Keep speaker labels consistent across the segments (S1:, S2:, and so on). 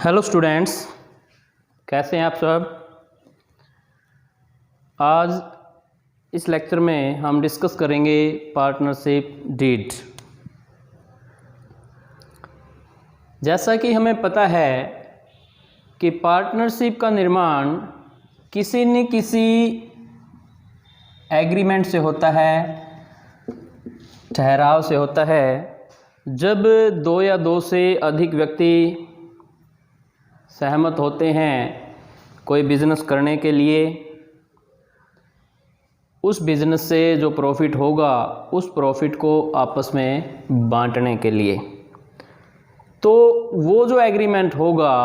S1: Hello students, कैसे हैं आप सब। आज इस लेक्चर में हम डिस्कस करेंगे पार्टनरशिप डीड। जैसा कि हमें पता है कि पार्टनरशिप का निर्माण किसी न किसी एग्रीमेंट से होता है, ठहराव से होता है। जब दो या दो से अधिक व्यक्ति सहमत होते हैं कोई बिज़नेस करने के लिए, उस बिज़नेस से जो प्रॉफिट होगा उस प्रॉफिट को आपस में बांटने के लिए, तो वो जो एग्रीमेंट होगा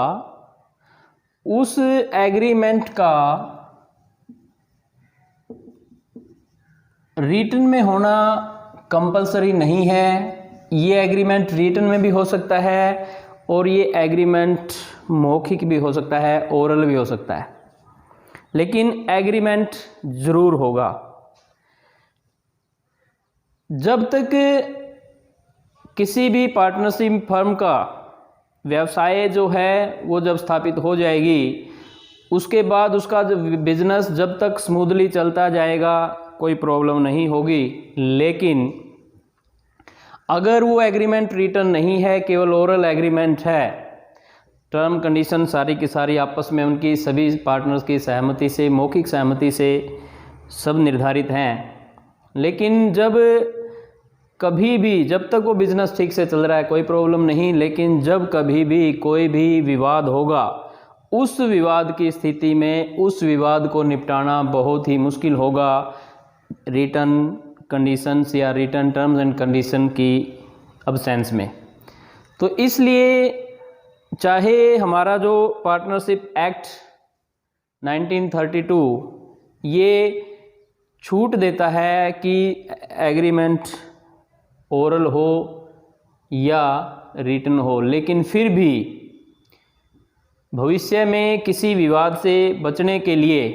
S1: उस एग्रीमेंट का रिटन में होना कंपलसरी नहीं है। ये एग्रीमेंट रिटन में भी हो सकता है और ये एग्रीमेंट मौखिक भी हो सकता है, ओरल भी हो सकता है, लेकिन एग्रीमेंट ज़रूर होगा। जब तक किसी भी पार्टनरशिप फर्म का व्यवसाय जो है वो जब स्थापित हो जाएगी, उसके बाद उसका जो बिजनेस जब तक स्मूथली चलता जाएगा कोई प्रॉब्लम नहीं होगी। लेकिन अगर वो एग्रीमेंट रिटन नहीं है, केवल ओरल एग्रीमेंट है, टर्म कंडीशन सारी की सारी आपस में उनकी सभी पार्टनर्स की सहमति से, मौखिक सहमति से सब निर्धारित हैं, लेकिन जब कभी भी, जब तक वो बिज़नेस ठीक से चल रहा है कोई प्रॉब्लम नहीं, लेकिन जब कभी भी कोई भी विवाद होगा, उस विवाद की स्थिति में उस विवाद को निपटाना बहुत ही मुश्किल होगा रिटन कंडीशंस या रिटन टर्म्स एंड कंडीशन की अब्सेंस में। तो इसलिए चाहे हमारा जो पार्टनरशिप एक्ट 1932 ये छूट देता है कि एग्रीमेंट ओरल हो या रिटन हो, लेकिन फिर भी भविष्य में किसी विवाद से बचने के लिए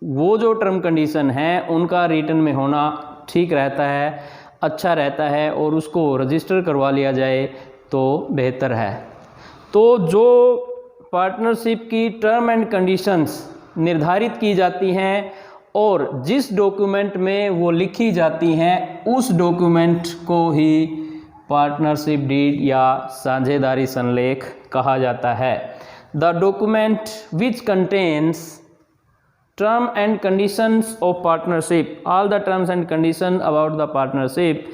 S1: वो जो टर्म कंडीशन है उनका रिटन में होना ठीक रहता है, अच्छा रहता है, और उसको रजिस्टर करवा लिया जाए तो बेहतर है। तो जो पार्टनरशिप की टर्म एंड कंडीशंस निर्धारित की जाती हैं और जिस डॉक्यूमेंट में वो लिखी जाती हैं उस डॉक्यूमेंट को ही पार्टनरशिप डीड या साझेदारी संलेख कहा जाता है। The document which contains term and conditions of partnership, all the terms and conditions about the partnership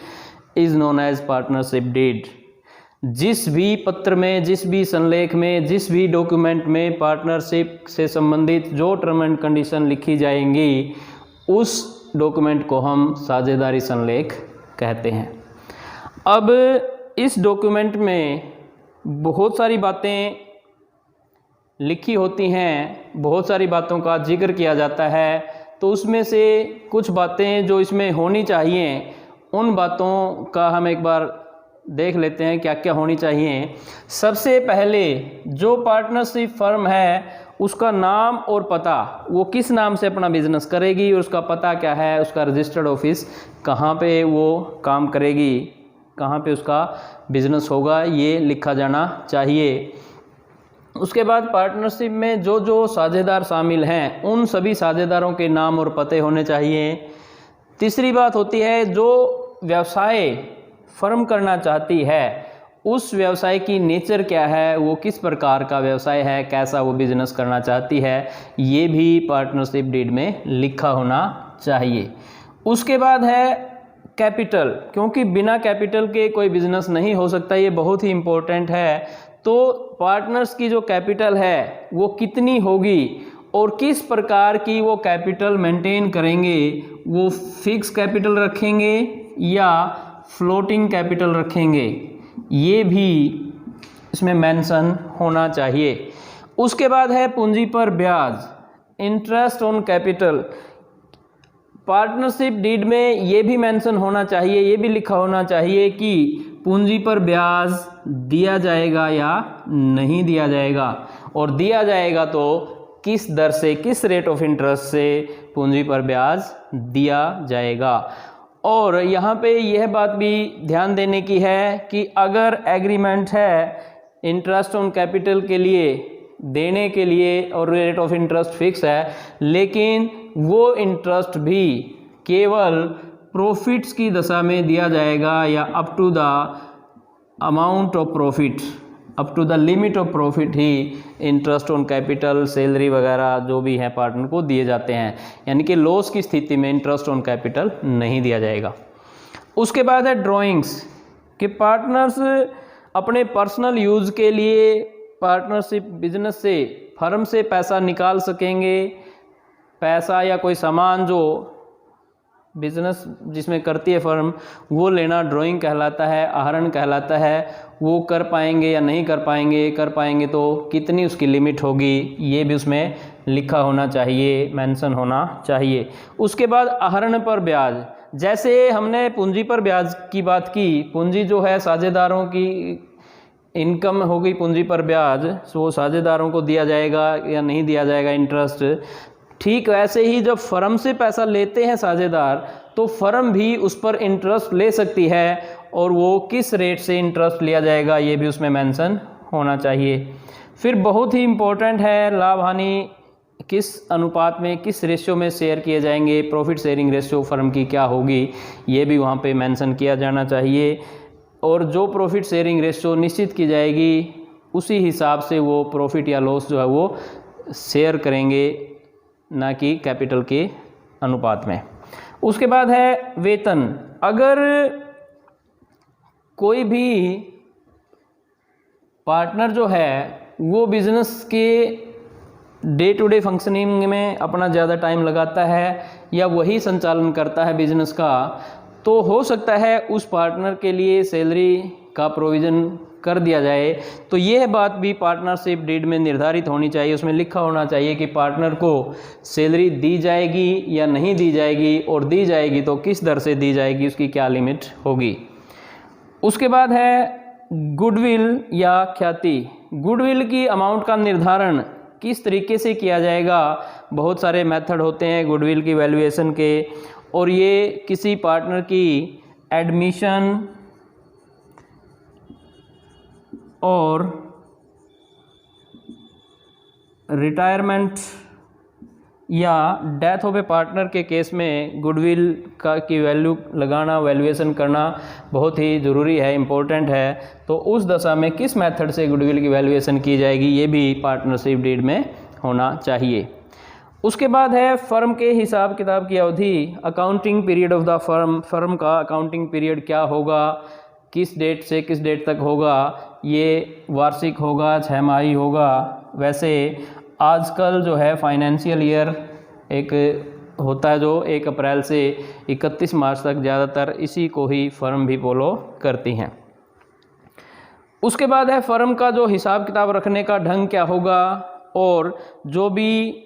S1: is known as partnership deed। जिस भी पत्र में, जिस भी संलेख में, जिस भी डॉक्यूमेंट में पार्टनरशिप से संबंधित जो टर्म एंड कंडीशन लिखी जाएंगी उस डॉक्यूमेंट को हम साझेदारी संलेख कहते हैं। अब इस डॉक्यूमेंट में बहुत सारी बातें लिखी होती हैं, बहुत सारी बातों का जिक्र किया जाता है, तो उसमें से कुछ बातें जो इसमें होनी चाहिए उन बातों का हम एक बार देख लेते हैं क्या क्या होनी चाहिए। सबसे पहले जो पार्टनरशिप फर्म है उसका नाम और पता, वो किस नाम से अपना बिजनेस करेगी और उसका पता क्या है, उसका रजिस्टर्ड ऑफिस कहाँ पे वो काम करेगी, कहाँ पे उसका बिजनेस होगा, ये लिखा जाना चाहिए। उसके बाद पार्टनरशिप में जो जो साझेदार शामिल हैं उन सभी साझेदारों के नाम और पते होने चाहिए। तीसरी बात होती है जो व्यवसाय फर्म करना चाहती है उस व्यवसाय की नेचर क्या है, वो किस प्रकार का व्यवसाय है, कैसा वो बिजनेस करना चाहती है, ये भी पार्टनरशिप डीड में लिखा होना चाहिए। उसके बाद है कैपिटल, क्योंकि बिना कैपिटल के कोई बिजनेस नहीं हो सकता, ये बहुत ही इम्पोर्टेंट है। तो पार्टनर्स की जो कैपिटल है वो कितनी होगी और किस प्रकार की वो कैपिटल मेंटेन करेंगे, वो फिक्स कैपिटल रखेंगे या फ्लोटिंग कैपिटल रखेंगे, ये भी इसमें मेंशन होना चाहिए। उसके बाद है पूंजी पर ब्याज, interest on capital. Partnership deed में ये भी मेंशन होना चाहिए, ये भी लिखा होना चाहिए कि पूंजी पर ब्याज दिया जाएगा या नहीं दिया जाएगा, और दिया जाएगा तो किस दर से, किस रेट ऑफ इंटरेस्ट से पूंजी पर ब्याज दिया जाएगा। और यहाँ पे यह बात भी ध्यान देने की है कि अगर एग्रीमेंट है इंटरेस्ट ऑन कैपिटल के लिए देने के लिए और रेट ऑफ इंटरेस्ट फिक्स है, लेकिन वो इंटरेस्ट भी केवल प्रॉफिट्स की दशा में दिया जाएगा या up to the amount of profit, up to the limit of profit ही इंटरेस्ट ऑन कैपिटल, सैलरी वगैरह जो भी है पार्टनर को दिए जाते हैं। यानी कि लॉस की स्थिति में इंटरेस्ट ऑन कैपिटल नहीं दिया जाएगा। उसके बाद है ड्राइंग्स कि पार्टनर्स अपने पर्सनल यूज़ के लिए पार्टनरशिप बिजनेस से फर्म से पैसा निकाल सकेंगे। पैसा या कोई सामान जो बिजनेस जिसमें करती है फर्म वो लेना ड्राइंग कहलाता है, आहरण कहलाता है। वो कर पाएंगे या नहीं कर पाएंगे, कर पाएंगे तो कितनी उसकी लिमिट होगी, ये भी उसमें लिखा होना चाहिए, मेंशन होना चाहिए। उसके बाद आहरण पर ब्याज, जैसे हमने पूंजी पर ब्याज की बात की, पूंजी जो है साझेदारों की इनकम होगी, पूंजी पर ब्याज वो साझेदारों को दिया जाएगा या नहीं दिया जाएगा इंटरेस्ट। ठीक वैसे ही जब फर्म से पैसा लेते हैं साझेदार तो फर्म भी उस पर इंटरेस्ट ले सकती है और वो किस रेट से इंटरेस्ट लिया जाएगा ये भी उसमें मेंशन होना चाहिए। फिर बहुत ही इम्पोर्टेंट है लाभ हानि किस अनुपात में, किस रेशियो में शेयर किए जाएंगे, प्रॉफिट शेयरिंग रेशियो फर्म की क्या होगी ये भी वहाँ पे मेंशन किया जाना चाहिए। और जो प्रॉफिट शेयरिंग रेशियो निश्चित की जाएगी उसी हिसाब से वो प्रॉफिट या लॉस जो है वो शेयर करेंगे, ना कि कैपिटल के अनुपात में। उसके बाद है वेतन। अगर कोई भी पार्टनर जो है वो बिजनेस के डे टू डे फंक्शनिंग में अपना ज़्यादा टाइम लगाता है या वही संचालन करता है बिजनेस का, तो हो सकता है उस पार्टनर के लिए सैलरी का प्रोविज़न कर दिया जाए। तो यह बात भी पार्टनरशिप डीड में निर्धारित होनी चाहिए, उसमें लिखा होना चाहिए कि पार्टनर को सैलरी दी जाएगी या नहीं दी जाएगी, और दी जाएगी तो किस दर से दी जाएगी, उसकी क्या लिमिट होगी। उसके बाद है गुडविल या ख्याति। गुडविल की अमाउंट का निर्धारण किस तरीके से किया जाएगा, बहुत सारे मेथड होते हैं गुडविल की वैल्यूएशन के, और ये किसी पार्टनर की एडमिशन और रिटायरमेंट या डेथ ऑफ ए पार्टनर के केस में गुडविल का की वैल्यू लगाना, वैल्यूएशन करना बहुत ही ज़रूरी है, इम्पोर्टेंट है। तो उस दशा में किस मेथड से गुडविल की वैल्यूएशन की जाएगी ये भी पार्टनरशिप डीड में होना चाहिए। उसके बाद है फर्म के हिसाब किताब की अवधि, accounting period of the firm. Firm का अकाउंटिंग पीरियड क्या होगा, किस डेट से किस डेट तक होगा, ये वार्षिक होगा, छमाही होगा। वैसे आजकल जो है फाइनेंशियल ईयर एक होता है जो 1 अप्रैल से 31 मार्च तक ज़्यादातर इसी को ही फर्म भी फॉलो करती हैं। उसके बाद है फर्म का जो हिसाब किताब रखने का ढंग क्या होगा, और जो भी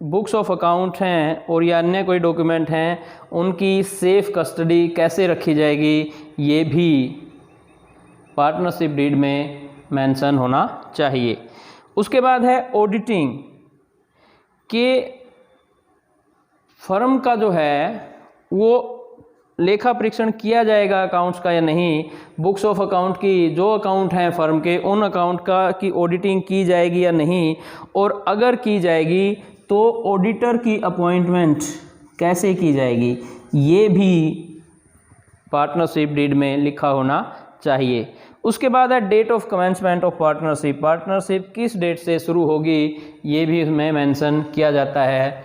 S1: बुक्स ऑफ अकाउंट हैं और या अन्य कोई डॉक्यूमेंट हैं उनकी सेफ कस्टडी कैसे रखी जाएगी, ये भी पार्टनरशिप डीड में मेंशन होना चाहिए। उसके बाद है ऑडिटिंग कि फर्म का जो है वो लेखा परीक्षण किया जाएगा अकाउंट्स का या नहीं, बुक्स ऑफ अकाउंट की जो अकाउंट हैं फर्म के उन अकाउंट का की ऑडिटिंग की जाएगी या नहीं, और अगर की जाएगी तो ऑडिटर की अपॉइंटमेंट कैसे की जाएगी, ये भी पार्टनरशिप डीड में लिखा होना चाहिए। उसके बाद है date of commencement of partnership. Partnership किस डेट से शुरू होगी ये भी इसमें मेंशन किया जाता है।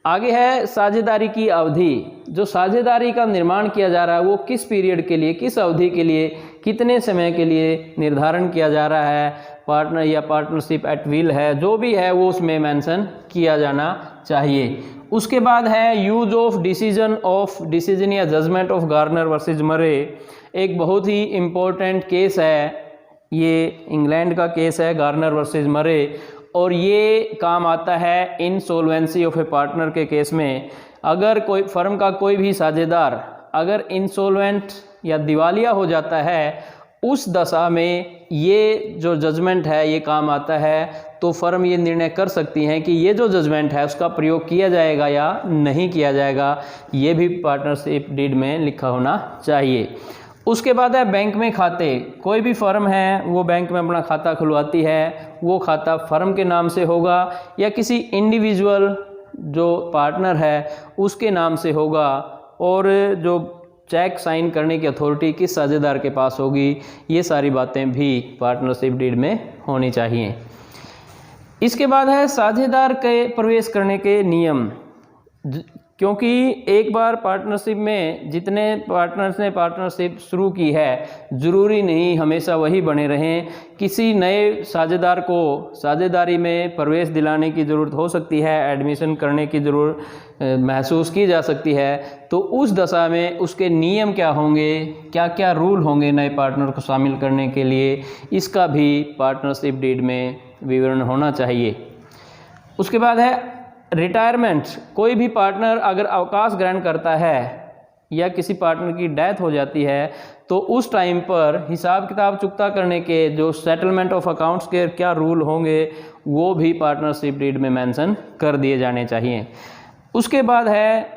S1: आगे है साझेदारी की अवधि। जो साझेदारी का निर्माण किया जा रहा है वो किस पीरियड के लिए, किस अवधि के लिए, कितने समय के लिए निर्धारण किया जा रहा है, पार्टनर या पार्टनरशिप एट विल है, जो भी है वो उसमें मेंशन किया जाना चाहिए। उसके बाद है यूज ऑफ डिसीजन या जजमेंट ऑफ गार्नर वर्सेज मरे। एक बहुत ही इम्पोर्टेंट केस है, ये इंग्लैंड का केस है गार्नर वर्सेज मरे, और ये काम आता है इंसॉल्वेंसी ऑफ ए पार्टनर के केस में। अगर कोई फर्म का कोई भी साझेदार अगर इंसॉल्वेंट या दिवालिया हो जाता है, उस दशा में ये जो जजमेंट है ये काम आता है। तो फर्म ये निर्णय कर सकती हैं कि ये जो जजमेंट है उसका प्रयोग किया जाएगा या नहीं किया जाएगा, ये भी पार्टनरशिप डीड में लिखा होना चाहिए। उसके बाद है बैंक में खाते। कोई भी फर्म है वो बैंक में अपना खाता खुलवाती है, वो खाता फर्म के नाम से होगा या किसी इंडिविजुअल जो पार्टनर है उसके नाम से होगा, और जो चेक साइन करने की अथॉरिटी किस साझेदार के पास होगी, ये सारी बातें भी पार्टनरशिप डीड में होनी चाहिए। इसके बाद है साझेदार के प्रवेश करने के नियम। क्योंकि एक बार पार्टनरशिप में जितने पार्टनर्स ने पार्टनरशिप शुरू की है, ज़रूरी नहीं हमेशा वही बने रहें। किसी नए साझेदार को साझेदारी में प्रवेश दिलाने की ज़रूरत हो सकती है, एडमिशन करने की ज़रूरत महसूस की जा सकती है। तो उस दशा में उसके नियम क्या होंगे, क्या क्या रूल होंगे नए पार्टनर को शामिल करने के लिए, इसका भी पार्टनरशिप डीड में विवरण होना चाहिए। उसके बाद है रिटायरमेंट। कोई भी पार्टनर अगर अवकाश ग्रहण करता है या किसी पार्टनर की डेथ हो जाती है तो उस टाइम पर हिसाब किताब चुकता करने के जो सेटलमेंट ऑफ अकाउंट्स के क्या रूल होंगे वो भी पार्टनरशिप डीड में मेंशन कर दिए जाने चाहिए। उसके बाद है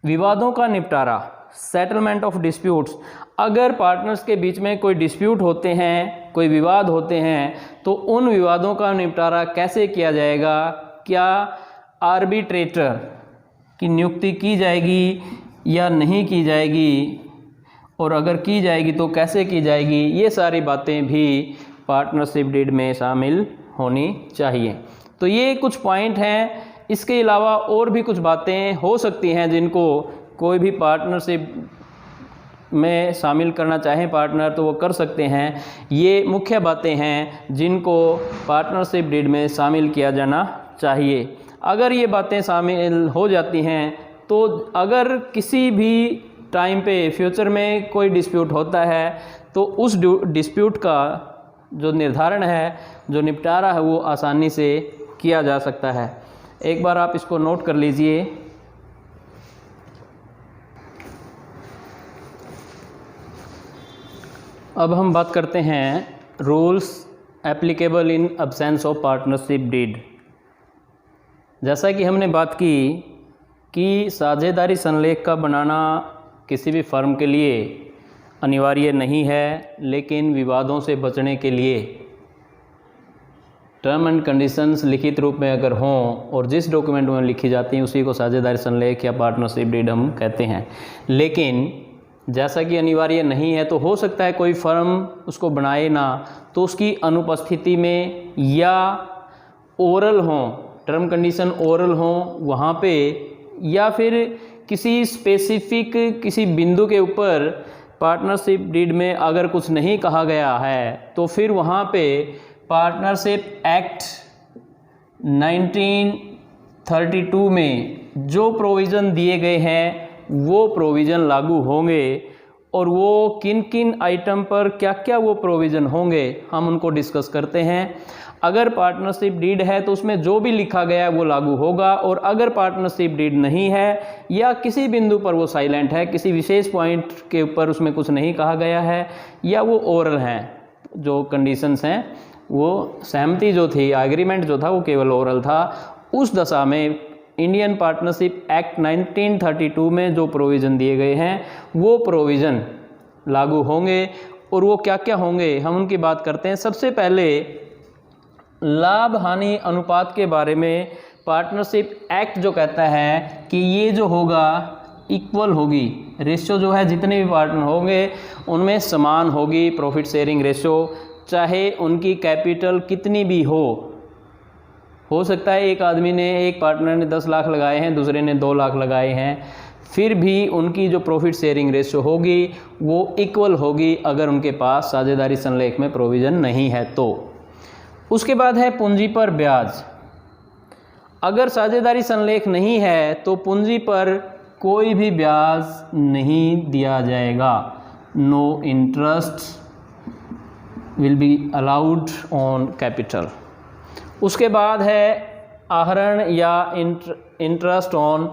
S1: विवादों का निपटारा, सेटलमेंट ऑफ डिस्प्यूट्स। अगर पार्टनर्स के बीच में कोई डिस्प्यूट होते हैं, कोई विवाद होते हैं, तो उन विवादों का निपटारा कैसे किया जाएगा, क्या आर्बिट्रेटर की नियुक्ति की जाएगी या नहीं की जाएगी, और अगर की जाएगी तो कैसे की जाएगी, ये सारी बातें भी पार्टनरशिप डीड में शामिल होनी चाहिए। तो ये कुछ पॉइंट हैं। इसके अलावा और भी कुछ बातें हो सकती हैं जिनको कोई भी पार्टनरशिप में शामिल करना चाहें पार्टनर तो वो कर सकते हैं। ये मुख्य बातें हैं जिनको पार्टनरशिप डीड में शामिल किया जाना चाहिए। अगर ये बातें शामिल हो जाती हैं तो अगर किसी भी टाइम पे फ्यूचर में कोई डिस्प्यूट होता है तो उस डिस्प्यूट का जो निर्धारण है, जो निपटारा है, वो आसानी से किया जा सकता है। एक बार आप इसको नोट कर लीजिए। अब हम बात करते हैं rules applicable in absence of partnership deed. जैसा कि हमने बात की कि साझेदारी संलेख का बनाना किसी भी फर्म के लिए अनिवार्य नहीं है, लेकिन विवादों से बचने के लिए टर्म एंड कंडीशंस लिखित रूप में अगर हों और जिस डॉक्यूमेंट में लिखी जाती हैं उसी को साझेदारी संलेख या पार्टनरशिप डीड हम कहते हैं। लेकिन जैसा कि अनिवार्य नहीं है तो हो सकता है कोई फर्म उसको बनाए ना, तो उसकी अनुपस्थिति में या ओरल हों, टर्म कंडीशन ओरल हों वहाँ पे, या फिर किसी स्पेसिफिक किसी बिंदु के ऊपर पार्टनरशिप डीड में अगर कुछ नहीं कहा गया है तो फिर वहाँ पे पार्टनरशिप एक्ट 1932 में जो प्रोविज़न दिए गए हैं वो प्रोविज़न लागू होंगे, और वो किन किन आइटम पर क्या क्या वो प्रोविज़न होंगे हम उनको डिस्कस करते हैं। अगर पार्टनरशिप डीड है तो उसमें जो भी लिखा गया है वो लागू होगा, और अगर पार्टनरशिप डीड नहीं है या किसी बिंदु पर वो साइलेंट है, किसी विशेष पॉइंट के ऊपर उसमें कुछ नहीं कहा गया है, या वो ओरल हैं, जो कंडीशंस हैं, वो सहमति जो थी, एग्रीमेंट जो था वो केवल ओरल था, उस दशा में इंडियन पार्टनरशिप एक्ट 1932 में जो प्रोविज़न दिए गए हैं वो प्रोविज़न लागू होंगे। और वो क्या क्या होंगे हम उनकी बात करते हैं। सबसे पहले लाभ हानि अनुपात के बारे में पार्टनरशिप एक्ट जो कहता है कि ये जो होगा इक्वल होगी, रेशियो जो है जितने भी पार्टनर होंगे उनमें समान होगी प्रॉफिट शेयरिंग रेशियो, चाहे उनकी कैपिटल कितनी भी हो सकता है एक आदमी ने, एक पार्टनर ने 10 लाख लगाए हैं, दूसरे ने 2 लाख लगाए हैं, फिर भी उनकी जो प्रॉफिट शेयरिंग रेशियो होगी वो इक्वल होगी अगर उनके पास साझेदारी संलेख में प्रोविज़न नहीं है तो। उसके बाद है पूंजी पर ब्याज। अगर साझेदारी संलेख नहीं है तो पूंजी पर कोई भी ब्याज नहीं दिया जाएगा। No interest will be allowed on capital. उसके बाद है आहरण या इंटरेस्ट ऑन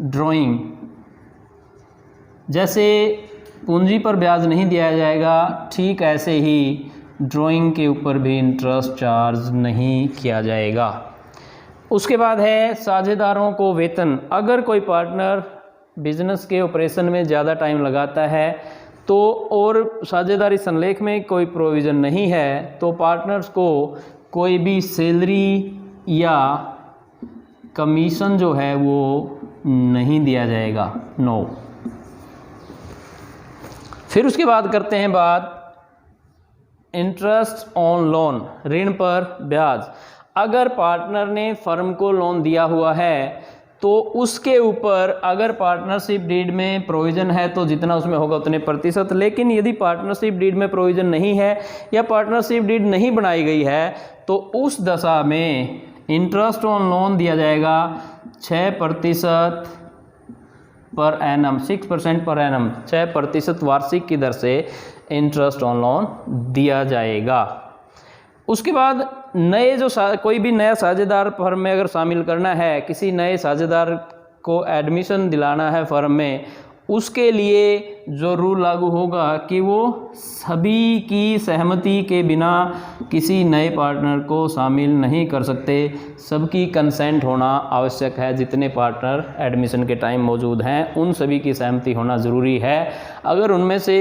S1: ड्राइंग। जैसे पूंजी पर ब्याज नहीं दिया जाएगा, ठीक ऐसे ही ड्राइंग के ऊपर भी इंटरेस्ट चार्ज नहीं किया जाएगा। उसके बाद है साझेदारों को वेतन। अगर कोई पार्टनर बिजनेस के ऑपरेशन में ज़्यादा टाइम लगाता है तो और साझेदारी संलेख में कोई प्रोविज़न नहीं है तो पार्टनर्स को कोई भी सैलरी या कमीशन जो है वो नहीं दिया जाएगा, नो। फिर उसके बाद करते हैं बात इंटरेस्ट ऑन लोन, ऋण पर ब्याज। अगर पार्टनर ने फर्म को लोन दिया हुआ है तो उसके ऊपर अगर पार्टनरशिप डीड में प्रोविज़न है तो जितना उसमें होगा उतने प्रतिशत, लेकिन यदि पार्टनरशिप डीड में प्रोविज़न नहीं है या पार्टनरशिप डीड नहीं बनाई गई है तो उस दशा में इंटरेस्ट ऑन लोन दिया जाएगा 6% पर एनम, 6% पर एनम, 6% वार्षिक की दर से इंटरेस्ट ऑन लोन दिया जाएगा। उसके बाद नए जो कोई भी नया साझेदार फर्म में अगर शामिल करना है, किसी नए साझेदार को एडमिशन दिलाना है फर्म में, उसके लिए जो रूल लागू होगा कि वो सभी की सहमति के बिना किसी नए पार्टनर को शामिल नहीं कर सकते, सबकी कंसेंट होना आवश्यक है। जितने पार्टनर एडमिशन के टाइम मौजूद हैं उन सभी की सहमति होना ज़रूरी है। अगर उनमें से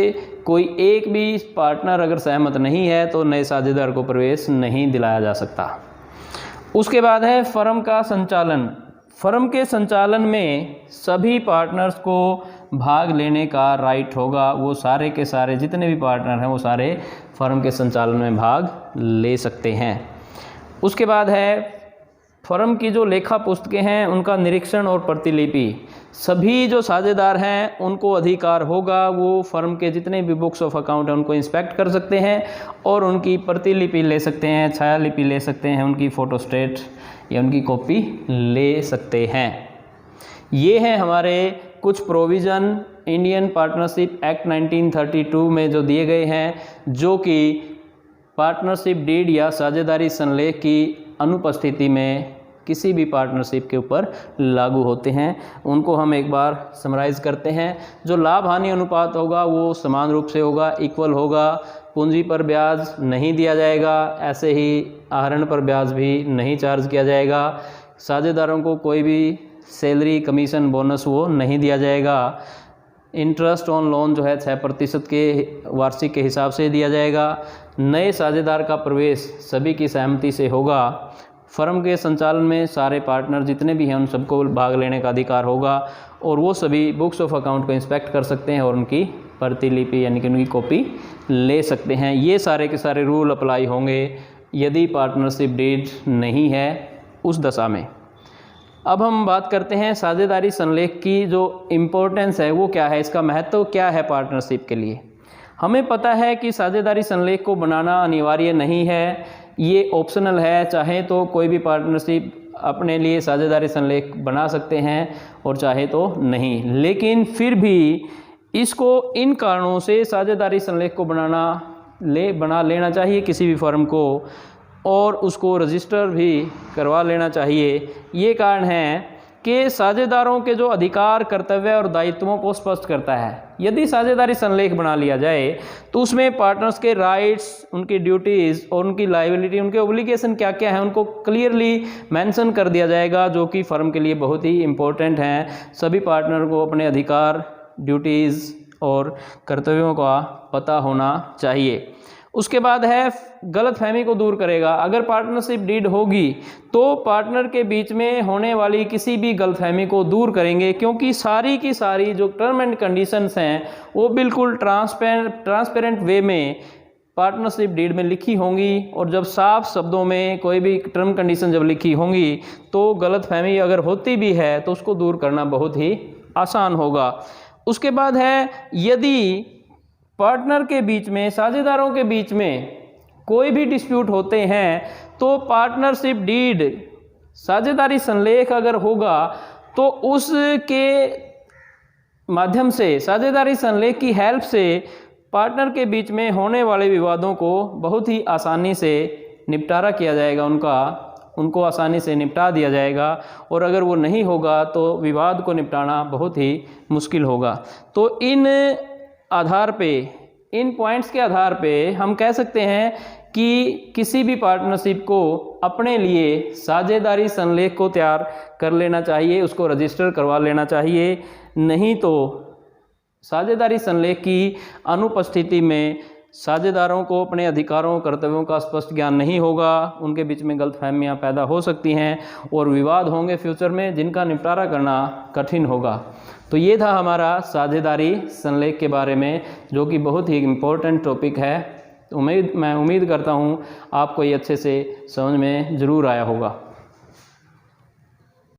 S1: कोई एक भी पार्टनर अगर सहमत नहीं है तो नए साझेदार को प्रवेश नहीं दिलाया जा सकता। उसके बाद है फर्म का संचालन। फर्म के संचालन में सभी पार्टनर्स को भाग लेने का राइट होगा। वो सारे के सारे जितने भी पार्टनर हैं वो सारे फर्म के संचालन में भाग ले सकते हैं। उसके बाद है फर्म की जो लेखा पुस्तकें हैं उनका निरीक्षण और प्रतिलिपि। सभी जो साझेदार हैं उनको अधिकार होगा, वो फर्म के जितने भी बुक्स ऑफ अकाउंट हैं उनको इंस्पेक्ट कर सकते हैं और उनकी प्रतिलिपि ले सकते हैं, छायालिपि ले सकते हैं, उनकी फ़ोटोस्टेट या उनकी कॉपी ले सकते हैं। ये हैं हमारे कुछ प्रोविज़न इंडियन पार्टनरशिप एक्ट 1932 में जो दिए गए हैं, जो कि पार्टनरशिप डीड या साझेदारी संलेख की अनुपस्थिति में किसी भी पार्टनरशिप के ऊपर लागू होते हैं। उनको हम एक बार समराइज़ करते हैं। जो लाभ हानि अनुपात होगा वो समान रूप से होगा, इक्वल होगा। पूंजी पर ब्याज नहीं दिया जाएगा, ऐसे ही आहरण पर ब्याज भी नहीं चार्ज किया जाएगा। साझेदारों को कोई भी सैलरी, कमीशन, बोनस वो नहीं दिया जाएगा। इंटरेस्ट ऑन लोन जो है 6% के वार्षिक के हिसाब से दिया जाएगा। नए साझेदार का प्रवेश सभी की सहमति से होगा। फर्म के संचालन में सारे पार्टनर जितने भी हैं उन सबको भाग लेने का अधिकार होगा और वो सभी बुक्स ऑफ अकाउंट को इंस्पेक्ट कर सकते हैं और उनकी प्रतिलिपि यानी कि उनकी कॉपी ले सकते हैं। ये सारे के सारे रूल अप्लाई होंगे यदि पार्टनरशिप डीड नहीं है उस दशा में। अब हम बात करते हैं साझेदारी संलेख की जो इम्पोर्टेंस है वो क्या है, इसका महत्व क्या है पार्टनरशिप के लिए। हमें पता है कि साझेदारी संलेख को बनाना अनिवार्य नहीं है, ये ऑप्शनल है। चाहे तो कोई भी पार्टनरशिप अपने लिए साझेदारी संलेख बना सकते हैं और चाहे तो नहीं, लेकिन फिर भी इसको इन कारणों से साझेदारी संलेख को बना लेना चाहिए किसी भी फर्म को और उसको रजिस्टर भी करवा लेना चाहिए। ये कारण है कि साझेदारों के जो अधिकार, कर्तव्य और दायित्वों को स्पष्ट करता है। यदि साझेदारी संलेख बना लिया जाए तो उसमें पार्टनर्स के राइट्स, उनकी ड्यूटीज़ और उनकी लायबिलिटी, उनके ओब्लिगेशन क्या क्या है उनको क्लियरली मेंशन कर दिया जाएगा, जो कि फर्म के लिए बहुत ही इम्पोर्टेंट हैं। सभी पार्टनर को अपने अधिकार, ड्यूटीज़ और कर्तव्यों का पता होना चाहिए। उसके बाद है गलतफहमी को दूर करेगा। अगर पार्टनरशिप डीड होगी तो पार्टनर के बीच में होने वाली किसी भी गलतफहमी को दूर करेंगे, क्योंकि सारी की सारी जो टर्म एंड कंडीशंस हैं वो बिल्कुल ट्रांसपेरेंट वे में पार्टनरशिप डीड में लिखी होंगी। और जब साफ शब्दों में कोई भी टर्म कंडीशन जब लिखी होंगी तो गलतफहमी अगर होती भी है तो उसको दूर करना बहुत ही आसान होगा। उसके बाद है यदि पार्टनर के बीच में, साझेदारों के बीच में कोई भी डिस्प्यूट होते हैं तो पार्टनरशिप डीड, साझेदारी संलेख अगर होगा तो उसके माध्यम से, साझेदारी संलेख की हेल्प से पार्टनर के बीच में होने वाले विवादों को बहुत ही आसानी से निपटारा किया जाएगा, उनको आसानी से निपटा दिया जाएगा। और अगर वो नहीं होगा तो विवाद को निपटाना बहुत ही मुश्किल होगा। तो इन आधार पे, इन पॉइंट्स के आधार पे हम कह सकते हैं कि किसी भी पार्टनरशिप को अपने लिए साझेदारी संलेख को तैयार कर लेना चाहिए, उसको रजिस्टर करवा लेना चाहिए। नहीं तो साझेदारी संलेख की अनुपस्थिति में साझेदारों को अपने अधिकारों कर्तव्यों का स्पष्ट ज्ञान नहीं होगा, उनके बीच में गलतफहमियां पैदा हो सकती हैं और विवाद होंगे फ्यूचर में जिनका निपटारा करना कठिन होगा। तो ये था हमारा साझेदारी संलेख के बारे में, जो कि बहुत ही इम्पोर्टेंट टॉपिक है। मैं उम्मीद करता हूँ आपको ये अच्छे से समझ में ज़रूर आया होगा।